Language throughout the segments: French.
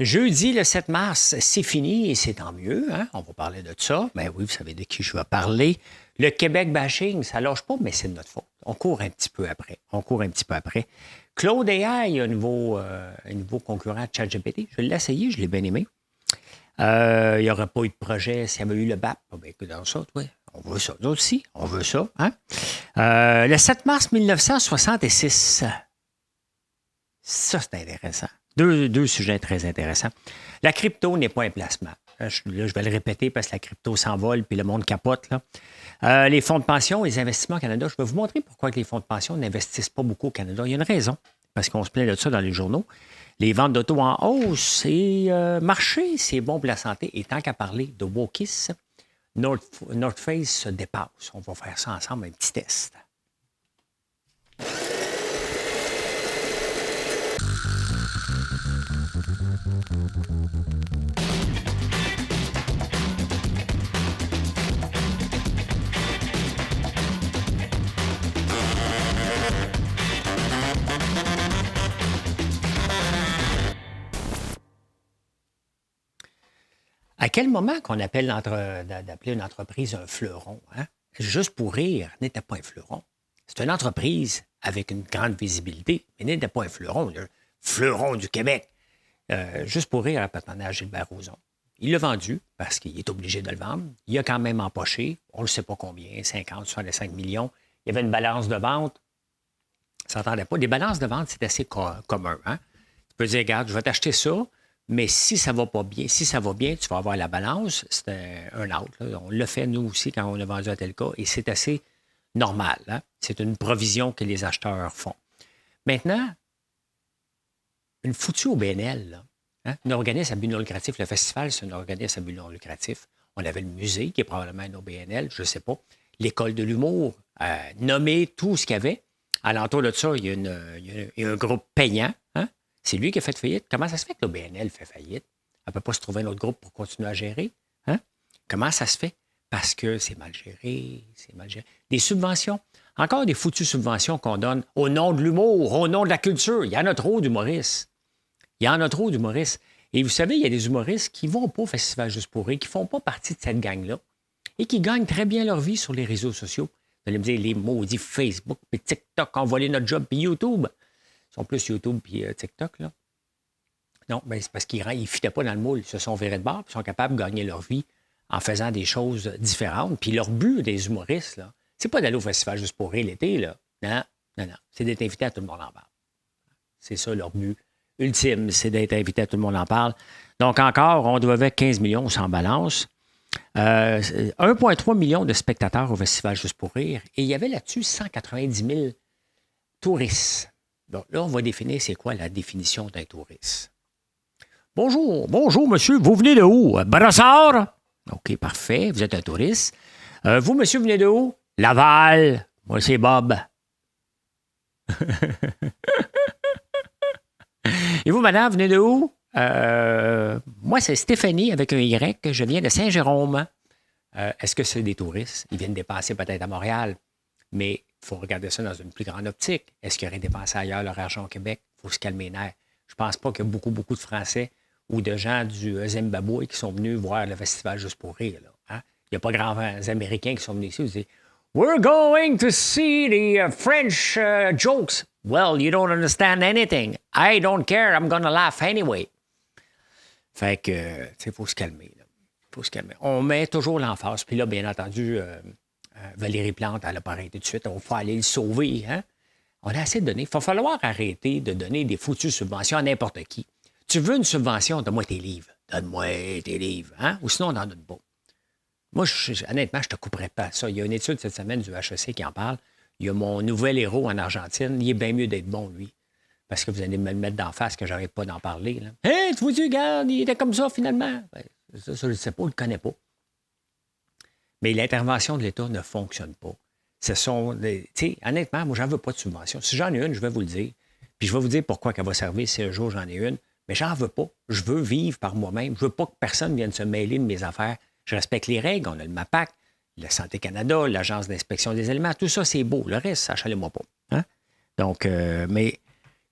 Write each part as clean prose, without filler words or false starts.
Jeudi, le 7 mars, c'est fini et c'est tant mieux. Hein? On va parler de ça. Ben oui, vous savez de qui je vais parler. Le Québec bashing, ça lâche pas, mais c'est de notre faute. On court un petit peu après. Claude AI, un nouveau concurrent de ChatGPT. Je l'ai essayé, je l'ai bien aimé. Il n'y aurait pas eu de projet s'il y avait eu le BAP. Ben écoute, dans ça, ouais, on veut ça. Nous aussi, on veut ça. Hein? Le 7 mars 1966. Ça, c'est intéressant. Deux sujets très intéressants. La crypto n'est pas un placement. Là, je vais le répéter parce que la crypto s'envole puis le monde capote. Là. Les fonds de pension, les investissements au Canada, je vais vous montrer pourquoi les fonds de pension n'investissent pas beaucoup au Canada. Il y a une raison, parce qu'on se plaint de ça dans les journaux. Les ventes d'auto en hausse et marché, c'est bon pour la santé. Et tant qu'à parler de Wokis, North Face se dépasse. On va faire ça ensemble, un petit test. À quel moment qu'on appelle d'appeler une entreprise un fleuron? Hein? Juste pour rire, n'était pas un fleuron. C'est une entreprise avec une grande visibilité, mais n'était pas un fleuron, le fleuron du Québec. Juste pour rire, à patronage Gilbert Rozon. Il l'a vendu parce qu'il est obligé de le vendre. Il a quand même empoché, on ne sait pas combien, 50, 65 millions. Il y avait une balance de vente. Ça s'entendait pas. Des balances de vente, c'est assez commun. Hein? Tu peux dire, regarde, je vais t'acheter ça, mais si ça va pas bien, si ça va bien, tu vas avoir la balance. C'est un out. Là. On l'a fait, nous aussi, quand on a vendu à tel cas, et c'est assez normal. Hein? C'est une provision que les acheteurs font. Maintenant, une foutue au BNL, là, hein? Un organisme à but non lucratif, le festival, c'est un organisme à but non lucratif. On avait le musée, qui est probablement un OBNL, je ne sais pas. L'école de l'humour, nommer tout ce qu'il y avait. Alentour de ça, il y a un groupe payant. Hein? C'est lui qui a fait faillite. Comment ça se fait que l'OBNL fait faillite? Elle ne peut pas se trouver un autre groupe pour continuer à gérer. Hein? Comment ça se fait? Parce que c'est mal géré, Des subventions. Encore des foutues subventions qu'on donne au nom de l'humour, au nom de la culture. Il y en a trop d'humoristes. Et vous savez, il y a des humoristes qui ne vont pas au Festival Juste pour rire, qui ne font pas partie de cette gang-là et qui gagnent très bien leur vie sur les réseaux sociaux. Vous allez me dire, les maudits Facebook puis TikTok ont volé notre job, puis YouTube. Ils sont plus YouTube puis TikTok, là. Non, ben c'est parce qu'ils ne fitaient pas dans le moule. Ils se sont virés de bord, puis ils sont capables de gagner leur vie en faisant des choses différentes. Puis leur but des humoristes, là, c'est pas d'aller au Festival Juste pour rire l'été, là. Non. C'est d'être invité à tout le monde en parle. C'est ça leur but ultime, c'est d'être invité à tout le monde en parle. Donc encore, on devait 15 millions sans balance. 1,3 million de spectateurs au Festival Juste pour rire. Et il y avait là-dessus 190 000 touristes. Bon, là, on va définir c'est quoi la définition d'un touriste. Bonjour, monsieur. Vous venez de où? Brassard? OK, parfait. Vous êtes un touriste. Vous, monsieur, venez de où? Laval. Moi, c'est Bob. Et vous, madame, venez de où? Moi, c'est Stéphanie avec un Y. Je viens de Saint-Jérôme. Est-ce que c'est des touristes? Ils viennent dépenser peut-être à Montréal, mais il faut regarder ça dans une plus grande optique. Est-ce qu'ils auraient dépensé ailleurs leur argent au Québec? Il faut se calmer les nerfs. Je ne pense pas qu'il y a beaucoup de Français ou de gens du Zimbabwe qui sont venus voir le festival Juste pour rire. Là, hein? Il n'y a pas grands Américains qui sont venus ici. Ils disent « We're going to see the French jokes. » Well, you don't understand anything. I don't care. I'm gonna laugh anyway. Fait que, il faut se calmer. On met toujours l'emphase. Puis là, bien entendu, Valérie Plante, elle n'a pas arrêté tout de suite. Il faut aller le sauver. Hein? On a assez de donner. Il va falloir arrêter de donner des foutues subventions à n'importe qui. Tu veux une subvention, donne-moi tes livres. Hein? Ou sinon, on n'en donne pas. Moi, honnêtement, je ne te couperais pas ça. Il y a une étude cette semaine du HEC qui en parle. Il y a mon nouvel héros en Argentine. Il est bien mieux d'être bon, lui. Parce que vous allez me le mettre d'en face que j'arrête pas d'en parler. Là. Hey, tu vois-tu, regarde, il était comme ça, finalement. Ben, ça, je ne sais pas, je ne le connais pas. Mais l'intervention de l'État ne fonctionne pas. Ce sont des... Tu sais, honnêtement, moi, j'en veux pas de subvention. Si j'en ai une, je vais vous le dire. Puis je vais vous dire pourquoi qu'elle va servir si un jour j'en ai une. Mais j'en veux pas. Je veux vivre par moi-même. Je veux pas que personne vienne se mêler de mes affaires. Je respecte les règles. On a le MAPAC. La Santé Canada, l'Agence d'inspection des aliments, tout ça, c'est beau. Le reste, ça chalet-moi pas. Hein? Donc, mais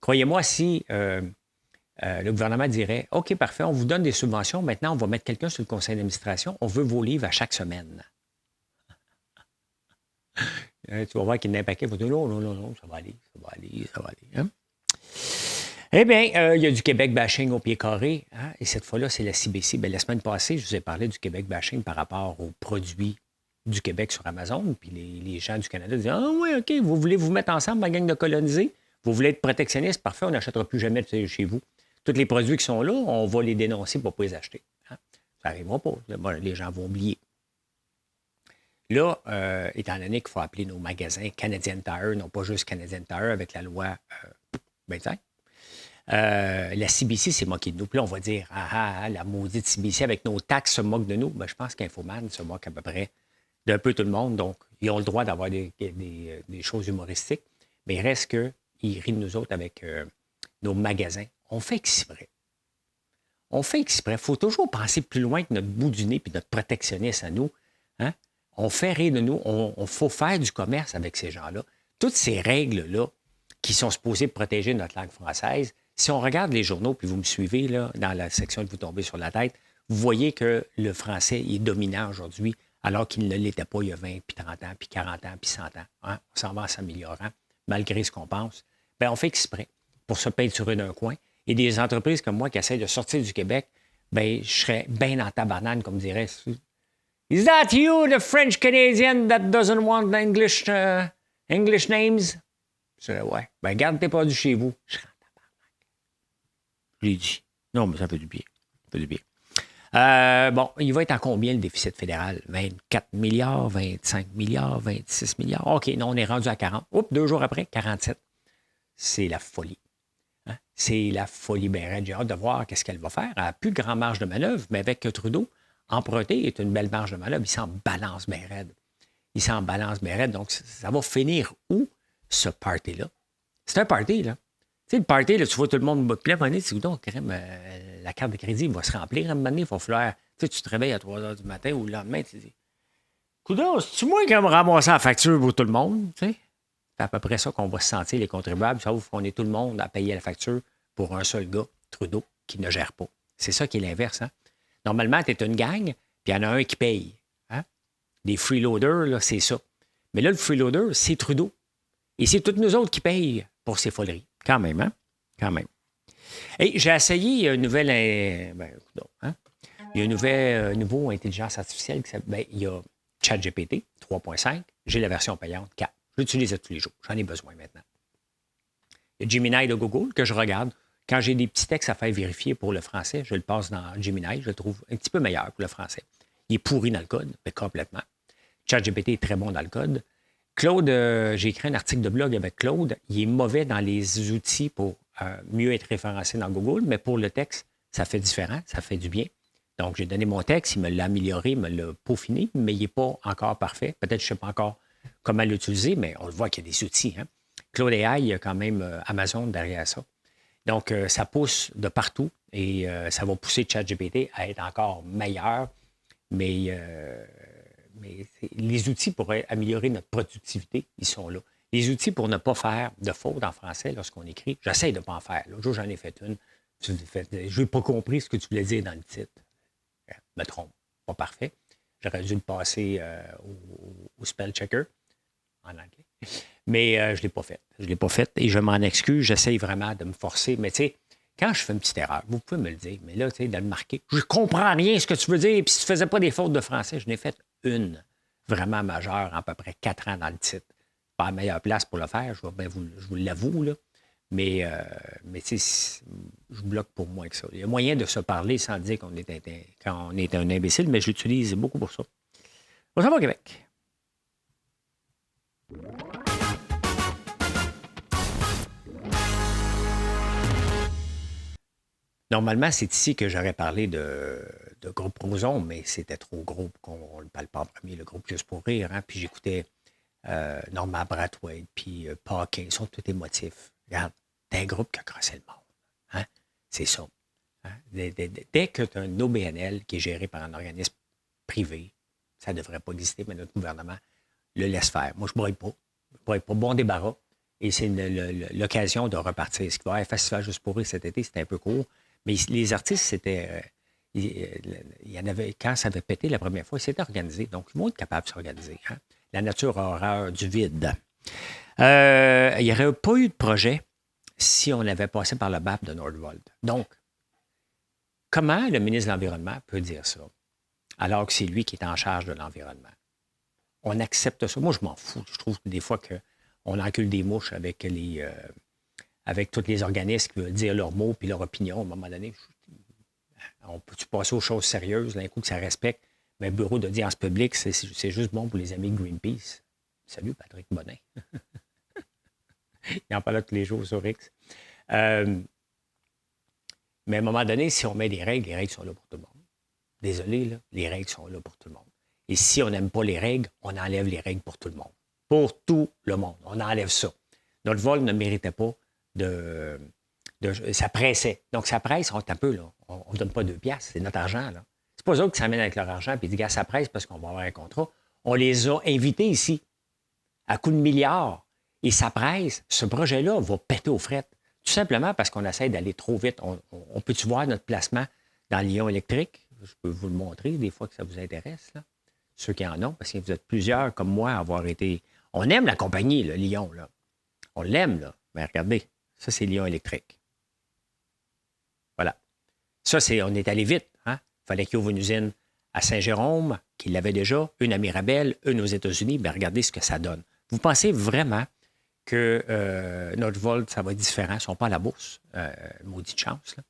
croyez-moi, si le gouvernement dirait, OK, parfait, on vous donne des subventions, maintenant on va mettre quelqu'un sur le conseil d'administration, on veut vos livres à chaque semaine. Tu vas voir qu'il y en a un paquet, il faut dire, non, non, non, non, ça va aller, ça va aller, ça va aller. Hein? Eh bien, il y a du Québec bashing au pied carré, hein? Et cette fois-là, c'est la CBC. Bien, la semaine passée, je vous ai parlé du Québec bashing par rapport aux produits du Québec sur Amazon, puis les gens du Canada disaient, ah oui, OK, vous voulez vous mettre ensemble, ma gang de colonisés, vous voulez être protectionniste, parfait, on n'achètera plus jamais chez vous. Tous les produits qui sont là, on va les dénoncer pour ne pas les acheter. Hein? Ça n'arrivera pas. Bon, les gens vont oublier. Là, étant donné qu'il faut appeler nos magasins Canadian Tire, non pas juste Canadian Tire avec la loi 25, la CBC s'est moquée de nous. Puis là, on va dire, la maudite CBC avec nos taxes se moque de nous. Ben, je pense qu'Infoman se moque à peu près d'un peu tout le monde. Donc, ils ont le droit d'avoir des choses humoristiques. Mais il reste qu'ils rient de nous autres avec nos magasins. On fait exprès. On fait exprès. Il faut toujours penser plus loin que notre bout du nez puis notre protectionniste à nous. Hein? On fait rire de nous. On faut faire du commerce avec ces gens-là. Toutes ces règles-là qui sont supposées protéger notre langue française, si on regarde les journaux, puis vous me suivez là, dans la section de vous tomber sur la tête, vous voyez que le français est dominant aujourd'hui, alors qu'il ne l'était pas il y a 20, puis 30 ans, puis 40 ans, puis 100 ans. Hein? On s'en va en s'améliorant, malgré ce qu'on pense. Bien, on fait exprès pour se peinturer d'un coin. Et des entreprises comme moi qui essaient de sortir du Québec, bien, je serais bien dans ta banane, comme dirait. Is that you, the French Canadian that doesn't want English names? Je dirais, ouais. Ben, garde tes produits chez vous. Je serais en tabarnak. Je l'ai dit. Non, mais ça fait du bien. Ça fait du bien. Bon, il va être à combien le déficit fédéral? 24 milliards, 25 milliards, 26 milliards. OK, non, on est rendu à 40. Oups, 2 jours après, 47. C'est la folie. Hein? C'est la folie. Ben, j'ai hâte de voir qu'est-ce qu'elle va faire. Elle n'a plus de grande marge de manœuvre, mais avec Trudeau, emprunter est une belle marge de manœuvre. Il s'en balance bien raide. Il s'en balance bien raide. Donc, ça va finir où, ce party-là? C'est un party, là. Tu sais, le party, là, tu vois tout le monde. Puis là, à un moment donné, tu dis, donc, la carte de crédit va se remplir. À un moment donné, il va falloir. Tu sais, tu te réveilles à 3 h du matin ou le lendemain, tu te dis, coudonc, c'est-tu moi qui va me ramasser la facture pour tout le monde? Tu sais? C'est à peu près ça qu'on va se sentir, les contribuables, sauf qu'on est tout le monde à payer la facture pour un seul gars, Trudeau, qui ne gère pas. C'est ça qui est l'inverse, hein? Normalement, tu es une gang, puis il y en a un qui paye. Hein? Les freeloaders, là, c'est ça. Mais là, le freeloader, c'est Trudeau. Et c'est toutes nous autres qui payent pour ces foleries. Quand même, hein? Quand même. Et j'ai essayé une nouvelle... hein? Il y a un nouveau intelligence artificielle qui s'appelle... il y a ChatGPT 3.5. J'ai la version payante 4. Je l'utilise tous les jours. J'en ai besoin maintenant. Il y a Gemini de Google que je regarde. Quand j'ai des petits textes à faire vérifier pour le français, je le passe dans Gemini. Je le trouve un petit peu meilleur pour le français. Il est pourri dans le code, mais complètement. ChatGPT est très bon dans le code. Claude, j'ai écrit un article de blog avec Claude. Il est mauvais dans les outils pour mieux être référencé dans Google, mais pour le texte, ça fait différent, ça fait du bien. Donc, j'ai donné mon texte, il me l'a amélioré, il me l'a peaufiné, mais il n'est pas encore parfait. Peut-être que je ne sais pas encore comment l'utiliser, mais on le voit qu'il y a des outils. Hein? Claude AI, il y a quand même Amazon derrière ça. Donc, ça pousse de partout et ça va pousser ChatGPT à être encore meilleur. Mais les outils pour améliorer notre productivité, ils sont là. Les outils pour ne pas faire de fautes en français lorsqu'on écrit, j'essaie de ne pas en faire. L'autre jour, j'en ai fait une. Je n'ai pas compris ce que tu voulais dire dans le titre. Je me trompe. Pas parfait. J'aurais dû le passer au spell checker en anglais. Mais je ne l'ai pas fait. Je ne l'ai pas fait et je m'en excuse. J'essaie vraiment de me forcer. Mais tu sais, quand je fais une petite erreur, vous pouvez me le dire, mais là, tu sais, de le marquer, je comprends rien ce que tu veux dire. Puis si tu ne faisais pas des fautes de français, je n'ai fait une vraiment majeure en à peu près 4 ans dans le titre. Pas la meilleure place pour le faire, je vous l'avoue, là. Mais tu sais, je bloque pour moins que ça. Il y a moyen de se parler sans dire qu'on est un imbécile, mais je l'utilise beaucoup pour ça. On s'en va au Québec. Normalement, c'est ici que j'aurais parlé de groupe Roson, mais c'était trop gros pour qu'on ne le parle pas en premier, le groupe Juste pour rire. Hein? Puis j'écoutais Norman Brathwaite, puis Paquin, ils sont tous émotifs. Regarde, c'est un groupe qui a crossé le monde. Hein? C'est ça. Hein? Dès que tu as un OBNL qui est géré par un organisme privé, ça ne devrait pas exister, mais notre gouvernement le laisse faire. Moi, je ne broye pas. Je ne broye pas. Bon débarras. Et c'est l'occasion de repartir. Ce qui va être un festival juste pour rire cet été, c'était un peu court. Mais les artistes, c'était. Il y en avait, quand ça avait pété la première fois, ils s'étaient organisés. Donc, ils vont être capables de s'organiser. Hein? La nature a horreur du vide. Il n'y aurait pas eu de projet si on avait passé par le BAP de Nordvolt. Donc, comment le ministre de l'Environnement peut dire ça, alors que c'est lui qui est en charge de l'environnement? On accepte ça. Moi, je m'en fous. Je trouve que des fois qu'on encule des mouches avec tous les organismes qui veulent dire leurs mots puis leur opinion. À un moment donné, on peut-tu passer aux choses sérieuses, d'un coup que ça respecte? Mais le bureau d'audience publique, c'est juste bon pour les amis de Greenpeace. Salut, Patrick Bonin. Il en parle tous les jours sur X. Mais à un moment donné, si on met des règles, les règles sont là pour tout le monde. Désolé, là, les règles sont là pour tout le monde. Et si on n'aime pas les règles, on enlève les règles pour tout le monde. Pour tout le monde. On enlève ça. Notre vol ne méritait pas ça pressait. Donc, ça presse, on est un peu, là. On ne donne pas 2 piastres, c'est notre argent, là. C'est pas eux qui s'amènent avec leur argent et disent, gars, ça presse parce qu'on va avoir un contrat. On les a invités ici, à coups de milliards. Et ça presse. Ce projet-là va péter aux frettes. Tout simplement parce qu'on essaie d'aller trop vite. On peut-tu voir notre placement dans Lyon électrique? Je peux vous le montrer des fois que ça vous intéresse, là. Ceux qui en ont, parce que vous êtes plusieurs comme moi à avoir été. On aime la compagnie, là, Lyon, là. On l'aime, là. Mais regardez, ça, c'est Lyon électrique. Voilà. Ça, on est allé vite. Hein? Il fallait qu'il ouvre une usine à Saint-Jérôme, qu'il l'avait déjà, une à Mirabel, une aux États-Unis. Bien, regardez ce que ça donne. Vous pensez vraiment que Nordvolt, ça va être différent? Ils ne sont pas à la bourse. Maudite chance, là.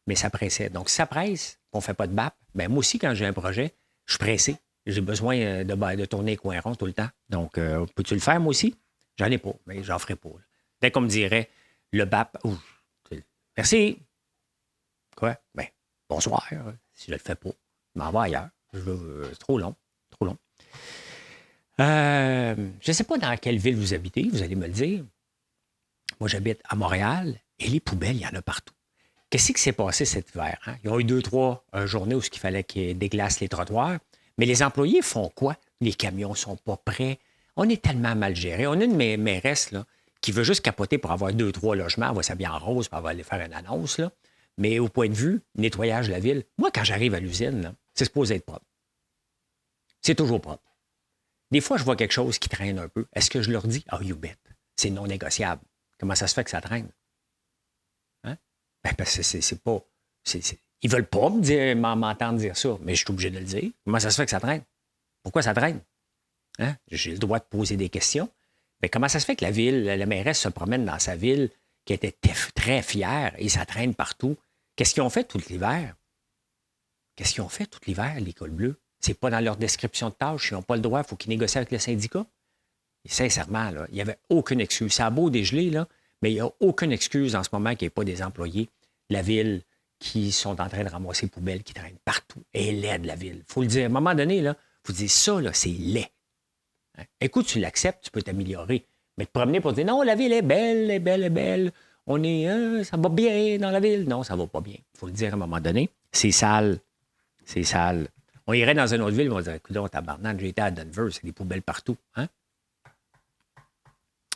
Mais ça pressait. Donc, si ça presse, on ne fait pas de BAP, bien, moi aussi, quand j'ai un projet, je suis pressé. J'ai besoin de tourner les coins ronds tout le temps. Donc, peux-tu le faire, moi aussi? J'en ai pas, mais j'en ferai pas. Là. Dès qu'on me dirait, le BAP, merci. Quoi? Ben, bonsoir. Si je le fais pas, je m'en vais ailleurs. C'est trop long. Trop long. Je ne sais pas dans quelle ville vous habitez, vous allez me le dire. Moi, j'habite à Montréal et les poubelles, il y en a partout. Qu'est-ce qui s'est passé cet hiver? Hein? Ils ont eu 2-3 journées où il fallait qu'ils déglacent les trottoirs. Mais les employés font quoi? Les camions ne sont pas prêts. On est tellement mal géré. On a une mairesse là, qui veut juste capoter pour avoir 2-3 logements. Elle va s'habiller en rose, puis elle va aller faire une annonce. Là. Mais au point de vue, nettoyage de la ville, moi, quand j'arrive à l'usine, là, c'est supposé être propre. C'est toujours propre. Des fois, je vois quelque chose qui traîne un peu. Est-ce que je leur dis, you bet, c'est non négociable. Comment ça se fait que ça traîne? Hein? Ben, parce que c'est pas... Ils veulent pas m'entendre dire ça, mais je suis obligé de le dire. Comment ça se fait que ça traîne? Pourquoi ça traîne? Hein? J'ai le droit de poser des questions. Mais comment ça se fait que la mairesse se promène dans sa ville, qui était très fière, et ça traîne partout? Qu'est-ce qu'ils ont fait tout l'hiver? Qu'est-ce qu'ils ont fait tout l'hiver, l'école bleue? C'est pas dans leur description de tâche. Ils n'ont pas le droit, il faut qu'ils négocient avec le syndicat. Et sincèrement, là, il n'y avait aucune excuse. Ça a beau dégeler, là, mais il n'y a aucune excuse en ce moment qu'il n'y ait pas des employés. La ville qui sont en train de ramasser les poubelles qui traînent partout. Et laide, la ville. Il faut le dire. À un moment donné, il faut dire ça, là, c'est laid. Hein? Écoute, tu l'acceptes, tu peux t'améliorer. Mais te promener pour dire non, la ville est belle, est belle, est belle. On est, ça va bien dans la ville. Non, ça va pas bien. Il faut le dire à un moment donné. C'est sale. C'est sale. On irait dans une autre ville, on va dire, écoute, tabarnak, j'ai été à Denver, c'est des poubelles partout. Hein?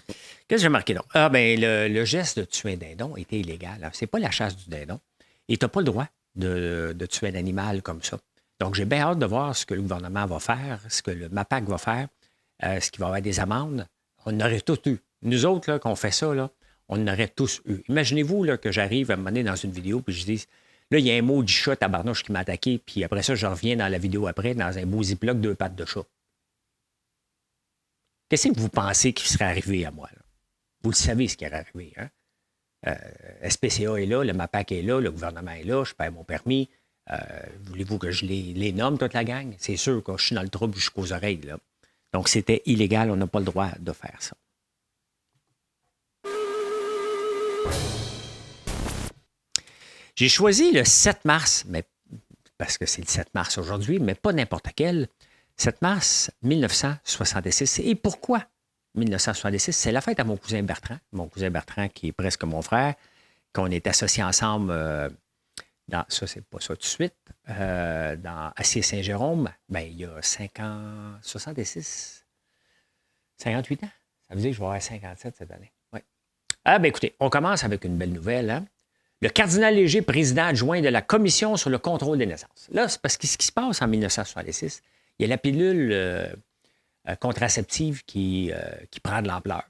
Qu'est-ce que j'ai marqué là? Ah, bien, le geste de tuer un dindon était illégal. Hein? C'est pas la chasse du dindon. Et tu n'as pas le droit de tuer un animal comme ça. Donc, j'ai bien hâte de voir ce que le gouvernement va faire, ce que le MAPAC va faire, ce qu'il va y avoir des amendes. On aurait tout eu. Nous autres, là, qu'on fait ça, là, on aurait tous eu. Imaginez-vous là, que j'arrive à me mener dans une vidéo puis je dis, là, il y a un maudit chat tabarnouche qui m'a attaqué, puis après ça, je reviens dans la vidéo après, dans un beau ziploc, 2 pattes de chat. Qu'est-ce que vous pensez qui serait arrivé à moi? Là? Vous le savez ce qui est arrivé. Hein? SPCA est là, le MAPAC est là, le gouvernement est là, je perds mon permis. Voulez-vous que je les nomme, toute la gang? C'est sûr que je suis dans le trouble jusqu'aux oreilles. Là. Donc, c'était illégal, on n'a pas le droit de faire ça. J'ai choisi le 7 mars, mais, parce que c'est le 7 mars aujourd'hui, mais pas n'importe quel. 7 mars 1966. Et pourquoi 1966? C'est la fête à mon cousin Bertrand. Mon cousin Bertrand, qui est presque mon frère, qu'on est associés ensemble dans, ça, c'est pas ça tout de suite, dans Acier-Saint-Jérôme, ben, il y a 58 ans. Ça veut dire que je vais avoir 57 cette année. Ah, ben écoutez, on commence avec une belle nouvelle. Hein? Le cardinal Léger, président adjoint de la Commission sur le contrôle des naissances. Là, c'est parce que ce qui se passe en 1966, il y a la pilule contraceptive qui prend de l'ampleur.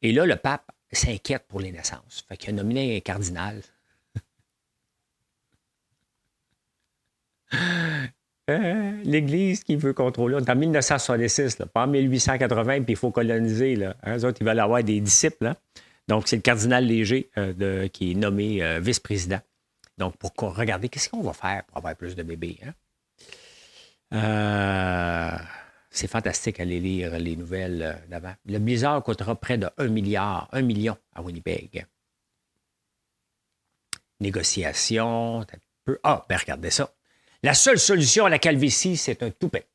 Et là, le pape s'inquiète pour les naissances. Fait qu'il a nominé un cardinal. L'Église qui veut contrôler. On est en 1966, là, pas en 1880, puis il faut coloniser. Là. Hein, eux autres, ils veulent avoir des disciples. Hein? Donc, c'est le cardinal Léger qui est nommé vice-président. Donc, pour regarder qu'est-ce qu'on va faire pour avoir plus de bébés. Hein? C'est fantastique d'aller lire les nouvelles d'avant. Le blizzard coûtera près de 1 million à Winnipeg. Négociation. Ah, ben regardez ça. La seule solution à la calvitie, c'est un toupet.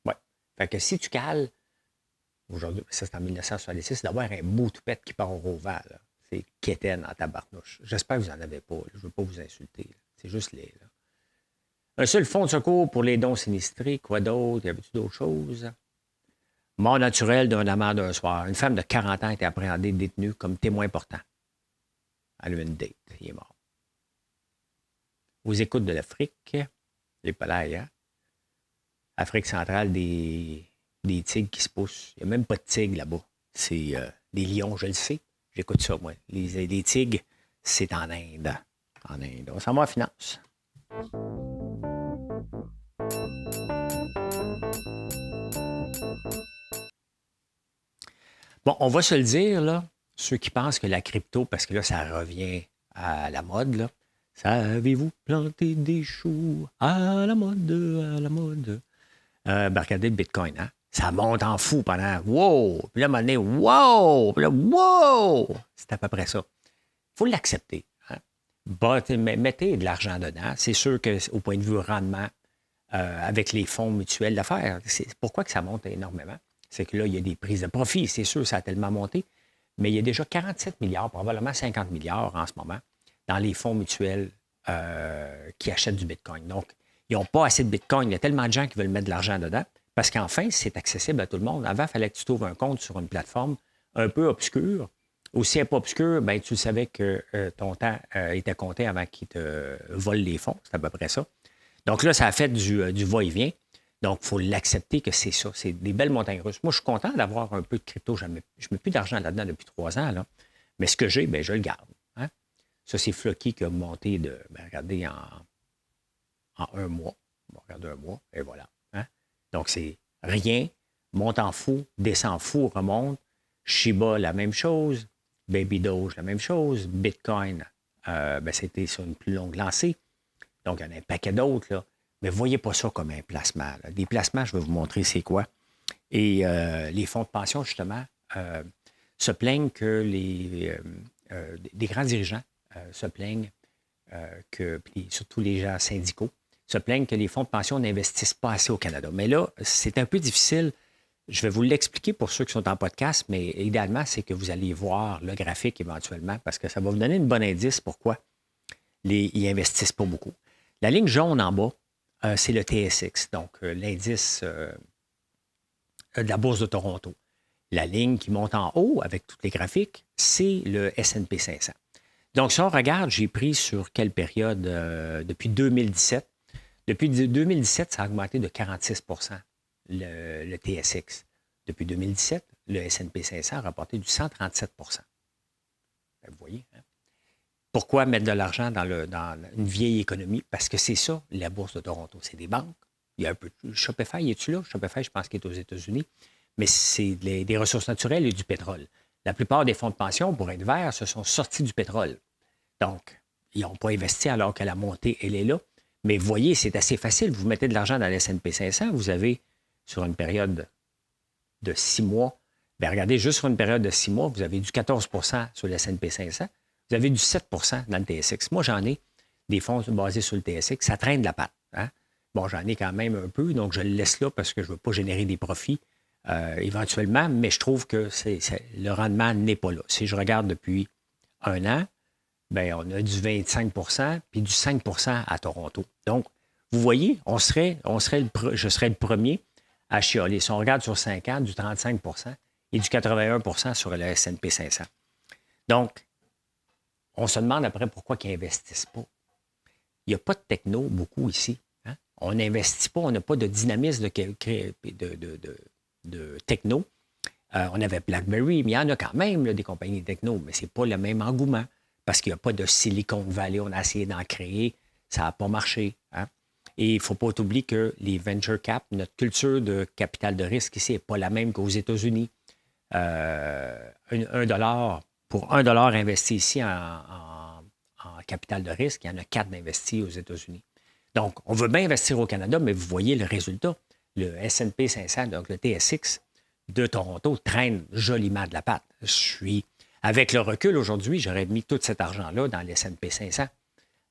Ouais. Fait que si tu cales, aujourd'hui, ça c'est en 1966, d'avoir un beau toupette qui part au vent, là. C'est quétaine en tabarnouche. J'espère que vous n'en avez pas. Là. Je ne veux pas vous insulter. Là. C'est juste les. Là. Un seul fonds de secours pour les dons sinistrés. Quoi d'autre? Y avait-tu d'autres choses? Mort naturelle d'un amant d'un soir. Une femme de 40 ans a été appréhendée, détenue comme témoin important. Elle a eu une date. Il est mort. Aux écoutes de l'Afrique, les palailles, hein? Afrique centrale, des tigres qui se poussent. Il n'y a même pas de tigres là-bas. C'est des lions, je le sais. J'écoute ça, moi. Les tigres, c'est en Inde. En Inde. On s'en va en finance. Bon, on va se le dire, là, ceux qui pensent que la crypto, parce que là, ça revient à la mode, là. Savez-vous planter des choux à la mode, à la mode? Ben, regardez le Bitcoin, hein? Ça monte en fou pendant wow! Puis là, à un moment donné, wow! Puis là, wow! C'est à peu près ça. Il faut l'accepter. Hein? Mettez de l'argent dedans. C'est sûr qu'au point de vue rendement, avec les fonds mutuels d'affaires, c'est pourquoi que ça monte énormément. C'est que là, il y a des prises de profit. C'est sûr, ça a tellement monté. Mais il y a déjà 47 milliards, probablement 50 milliards en ce moment, dans les fonds mutuels qui achètent du Bitcoin. Donc, ils n'ont pas assez de Bitcoin. Il y a tellement de gens qui veulent mettre de l'argent dedans parce qu'enfin, c'est accessible à tout le monde. Avant, il fallait que tu trouves un compte sur une plateforme un peu obscure. Aussi un peu obscure, ben, tu savais que ton temps était compté avant qu'ils te volent les fonds. C'est à peu près ça. Donc là, ça a fait du va-et-vient. Donc, il faut l'accepter que c'est ça. C'est des belles montagnes russes. Moi, je suis content d'avoir un peu de crypto. Je ne mets plus d'argent là-dedans depuis 3 ans. Là. Mais ce que j'ai, ben, je le garde. Hein? Ça, c'est Flocky qui a monté de, ben, regardez, en 1 mois. On va regarder 1 mois, et voilà. Hein? Donc, c'est rien, monte en fou, descend fou, remonte. Shiba, la même chose. Baby Doge, la même chose. Bitcoin, ben, c'était sur une plus longue lancée. Donc, il y en a un paquet d'autres, là. Mais ne voyez pas ça comme un placement. Là. Des placements, je vais vous montrer c'est quoi. Et les fonds de pension, justement, se plaignent que des grands dirigeants se plaignent que, puis surtout les gens syndicaux, se plaignent que les fonds de pension n'investissent pas assez au Canada. Mais là, c'est un peu difficile. Je vais vous l'expliquer pour ceux qui sont en podcast, mais idéalement, c'est que vous allez voir le graphique éventuellement parce que ça va vous donner une bonne indice pourquoi ils n'investissent pas beaucoup. La ligne jaune en bas, c'est le TSX, donc l'indice de la Bourse de Toronto. La ligne qui monte en haut avec tous les graphiques, c'est le S&P 500. Donc, si on regarde, j'ai pris sur quelle période? Depuis 2017. Depuis 2017, ça a augmenté de 46 le TSX. Depuis 2017, le S&P 500 a rapporté du 137 Vous voyez, hein? Pourquoi mettre de l'argent dans une vieille économie? Parce que c'est ça, la Bourse de Toronto. C'est des banques. Il y a un peu. Shopify, es-tu là? Shopify, je pense qu'il est aux États-Unis. Mais c'est des ressources naturelles et du pétrole. La plupart des fonds de pension, pour être verts, se sont sortis du pétrole. Donc, ils n'ont pas investi alors que la montée, elle est là. Mais vous voyez, c'est assez facile. Vous mettez de l'argent dans le S&P 500, vous avez, sur une période de 6 mois, bien, regardez, juste sur une période de 6 mois, vous avez du 14 sur le S&P 500. Vous avez du 7 dans le TSX. Moi, j'en ai des fonds basés sur le TSX. Ça traîne de la patte. Hein? Bon, j'en ai quand même un peu, donc je le laisse là parce que je ne veux pas générer des profits éventuellement, mais je trouve que le rendement n'est pas là. Si je regarde depuis 1 an, bien, on a du 25 puis du 5 à Toronto. Donc, vous voyez, je serais le premier à chialer. Si on regarde sur 5 ans, du 35 et du 81 sur le S&P 500. Donc, on se demande après pourquoi ils n'investissent pas. Il n'y a pas de techno beaucoup ici. Hein? On n'investit pas, on n'a pas de dynamisme de techno. On avait BlackBerry, mais il y en a quand même là, des compagnies techno, mais ce n'est pas le même engouement parce qu'il n'y a pas de Silicon Valley. On a essayé d'en créer, ça n'a pas marché. Hein? Et il ne faut pas oublier que les venture cap, notre culture de capital de risque ici n'est pas la même qu'aux États-Unis. $1, pour $1 investi ici en capital de risque, il y en a 4 d'investis aux États-Unis. Donc, on veut bien investir au Canada, mais vous voyez le résultat. Le S&P 500, donc le TSX de Toronto, traîne joliment de la patte. Avec le recul aujourd'hui, j'aurais mis tout cet argent-là dans le S&P 500.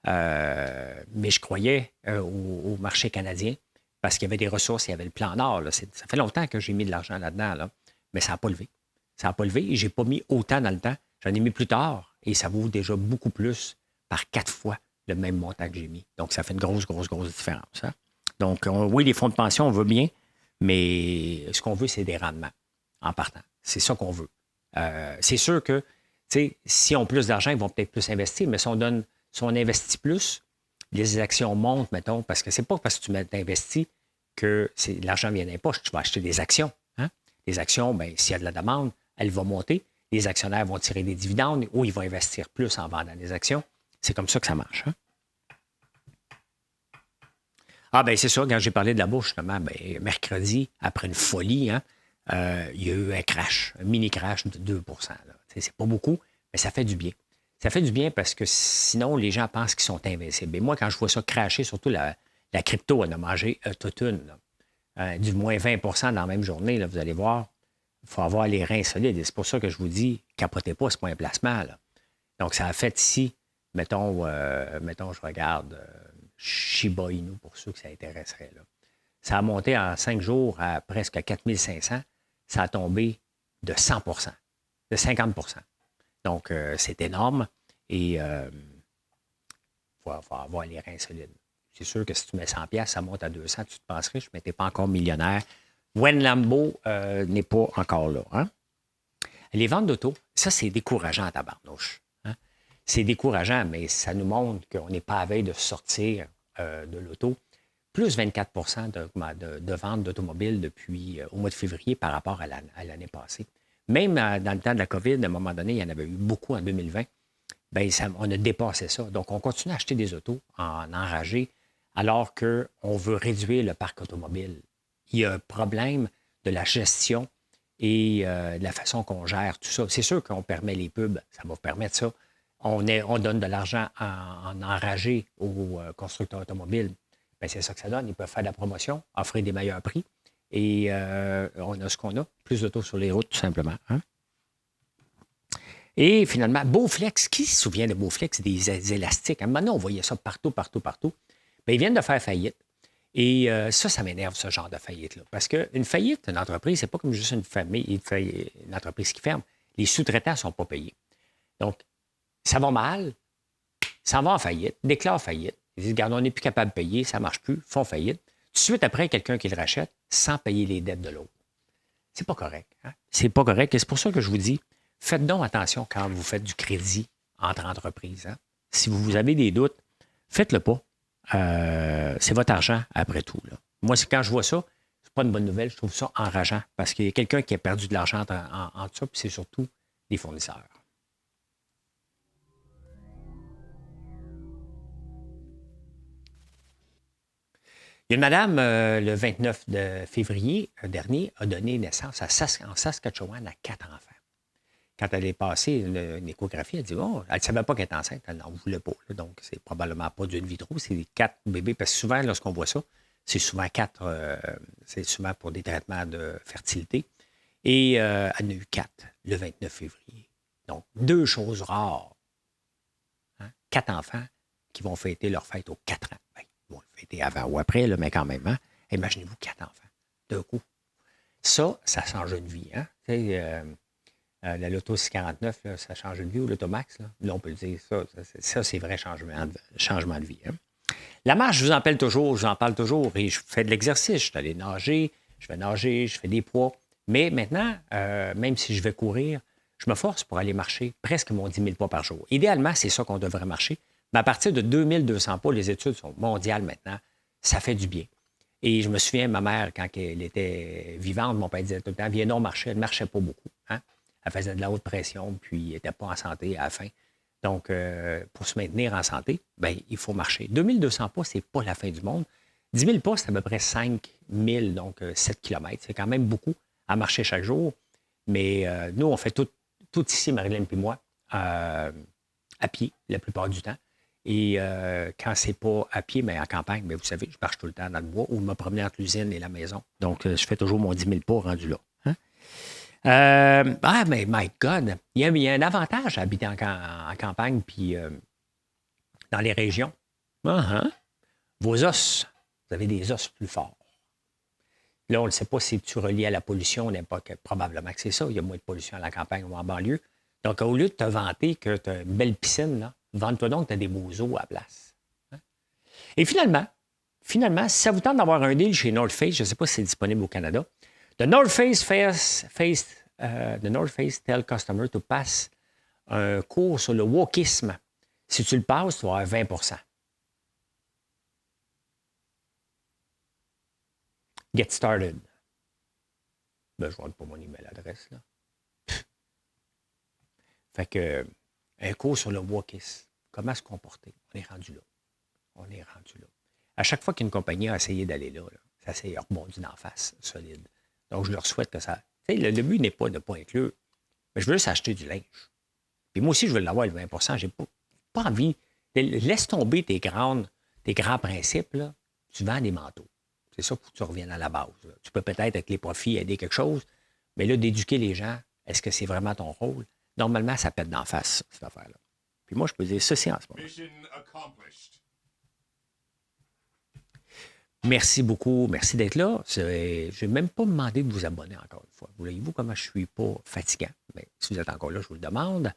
Mais je croyais au marché canadien parce qu'il y avait des ressources, il y avait le plan Nord. Là. Ça fait longtemps que j'ai mis de l'argent là-dedans, là, mais ça n'a pas levé. Ça n'a pas levé et je n'ai pas mis autant dans le temps. J'en ai mis plus tard et ça vaut déjà beaucoup plus par 4 fois le même montant que j'ai mis. Donc, ça fait une grosse différence. Hein? Donc, oui, les fonds de pension, on veut bien, mais ce qu'on veut, c'est des rendements en partant. C'est ça qu'on veut. C'est sûr que, si on a plus d'argent, ils vont peut-être plus investir, mais si on investit plus, les actions montent, mettons, parce que c'est pas parce que tu investis que l'argent vient des poches. Tu vas acheter des actions. Hein? Les actions, bien, s'il y a de la demande, elle va monter. Les actionnaires vont tirer des dividendes ou ils vont investir plus en vendant des actions. C'est comme ça que ça marche. Hein? Ah, bien, c'est ça. Quand j'ai parlé de la bourse, justement, bien, mercredi, après une folie, hein, il y a eu un crash, un mini-crash de 2 là. C'est pas beaucoup, mais ça fait du bien. Ça fait du bien parce que sinon, les gens pensent qu'ils sont invincibles. Et moi, quand je vois ça crasher, surtout la crypto, on a mangé toute une. Du moins 20 dans la même journée, là, vous allez voir, il faut avoir les reins solides. Et c'est pour ça que je vous dis, capotez pas, c'est pas un placement. Là. Donc, ça a fait ici, mettons je regarde Shiba Inu, pour ceux que ça intéresserait. Là. Ça a monté en 5 jours à presque 4500. Ça a tombé de 100 de 50 Donc, c'est énorme et il faut avoir les reins solides. C'est sûr que si tu mets 100 $, ça monte à 200, tu te penses riche, mais tu n'es pas encore millionnaire. Wen Lambo n'est pas encore là. Hein? Les ventes d'auto, ça, c'est décourageant à tabarnouche. Hein? C'est décourageant, mais ça nous montre qu'on n'est pas à veille de sortir de l'auto. Plus 24 de ventes d'automobiles depuis au mois de février par rapport à l'année passée. Même dans le temps de la COVID, à un moment donné, il y en avait eu beaucoup en 2020. Bien, on a dépassé ça. Donc, on continue à acheter des autos en enragé alors qu'on veut réduire le parc automobile. Il y a un problème de la gestion et de la façon qu'on gère tout ça. C'est sûr qu'on permet les pubs, ça va permettre ça. On donne de l'argent en enragé aux constructeurs automobiles. Bien, c'est ça que ça donne. Ils peuvent faire de la promotion, offrir des meilleurs prix. Et on a ce qu'on a, plus d'autos sur les routes, tout simplement. Hein? Et finalement, Beauflex, qui se souvient de Beauflex, des élastiques? À un moment donné, on voyait ça partout. Bien, ils viennent de faire faillite. Et ça m'énerve, ce genre de faillite-là. Parce qu'une faillite, une entreprise, c'est pas comme juste une entreprise qui ferme. Les sous-traitants ne sont pas payés. Donc, ça va mal, ça va en faillite, déclare faillite. Ils disent, regarde, on n'est plus capable de payer, ça ne marche plus, font faillite. Tout de suite après, quelqu'un qui le rachète sans payer les dettes de l'autre. C'est pas correct. Hein? C'est pas correct. Et c'est pour ça que je vous dis, faites donc attention quand vous faites du crédit entre entreprises. Hein? Si vous avez des doutes, faites-le pas. C'est votre argent après tout. Là. Moi, quand je vois ça, c'est pas une bonne nouvelle. Je trouve ça enrageant parce qu'il y a quelqu'un qui a perdu de l'argent en ça, puis c'est surtout les fournisseurs. Il y a une madame, le 29 de février dernier, a donné naissance en Saskatchewan à 4 enfants. Quand elle est passée une échographie, elle dit elle ne savait pas qu'elle était enceinte, elle n'en voulait pas. Là, donc, c'est probablement pas d'une vitro, c'est 4 bébés. Parce que souvent, lorsqu'on voit ça, c'est souvent 4, c'est souvent pour des traitements de fertilité. Et elle en a eu 4 le 29 février. Donc, 2 choses rares. Hein? 4 enfants qui vont fêter leur fête aux 4 ans. Bien, ils vont le fêter avant ou après, là, mais quand même. Hein? Imaginez-vous 4 enfants, d'un coup. Ça change une vie. Hein? La Loto 649, là, ça change une vie, ou l'Automax, là, on peut le dire, ça c'est vrai changement de vie. Hein? La marche, je vous en parle toujours, et je fais de l'exercice, je suis allé nager, je fais des poids. Mais maintenant, même si je vais courir, je me force pour aller marcher presque mon 10 000 pas par jour. Idéalement, c'est ça qu'on devrait marcher. Mais à partir de 2200 pas, les études sont mondiales maintenant, ça fait du bien. Et je me souviens, ma mère, quand elle était vivante, mon père disait tout le temps, viens donc marcher. Elle ne marchait pas beaucoup. Hein? Elle faisait de la haute pression, puis elle n'était pas en santé à la fin. Donc, pour se maintenir en santé, bien, il faut marcher. 2200 pas, ce n'est pas la fin du monde. 10 000 pas, c'est à peu près 5 000, donc 7 km. C'est quand même beaucoup à marcher chaque jour. Mais nous, on fait tout ici, Marilyn et moi, à pied la plupart du temps. Et quand c'est pas à pied, mais en campagne, mais vous savez, je marche tout le temps dans le bois ou me promener entre l'usine et la maison. Donc, je fais toujours mon 10 000 pas rendu là. Hein? Mais my God, il y a un avantage à habiter en campagne puis dans les régions. Vos os, vous avez des os plus forts. Là, on ne sait pas si tu relis à la pollution, probablement que c'est ça. Il y a moins de pollution à la campagne ou en banlieue. Donc, au lieu de te vanter que tu as une belle piscine, là, vante-toi donc que tu as des beaux os à la place. Hein? Et finalement, si ça vous tente d'avoir un deal chez North Face, je ne sais pas si c'est disponible au Canada, The North Face tell customer to pass un cours sur le wokisme. Si tu le passes, tu vas avoir 20 Get started. Ben, je ne vois pas mon email adresse, là. Fait que, un cours sur le wokisme. Comment se comporter? On est rendu là. À chaque fois qu'une compagnie a essayé d'aller là, ça s'est rebondi d'en face, solide. Donc, je leur souhaite que ça... Tu sais, le but n'est pas de ne pas inclure, mais je veux juste acheter du linge. Puis moi aussi, je veux l'avoir, le 20 J'ai pas envie... Laisse tomber tes grands principes, là. Tu vends des manteaux. C'est ça pour que tu reviennes à la base. Là. Tu peux peut-être, avec les profits, aider quelque chose, mais là, d'éduquer les gens, est-ce que c'est vraiment ton rôle? Normalement, ça pète d'en face, cette affaire-là. Puis moi, je peux dire ceci en ce moment. Merci beaucoup. Merci d'être là. Je n'ai même pas demandé de vous abonner encore une fois. Voyez-vous comment je ne suis pas fatigant? Mais si vous êtes encore là, je vous le demande.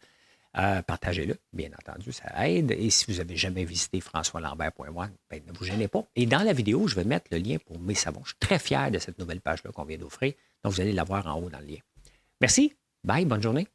Partagez-le, bien entendu, ça aide. Et si vous n'avez jamais visité françoislambert.one, ben, ne vous gênez pas. Et dans la vidéo, je vais mettre le lien pour mes savons. Je suis très fier de cette nouvelle page-là qu'on vient d'offrir. Donc, vous allez la voir en haut dans le lien. Merci. Bye. Bonne journée.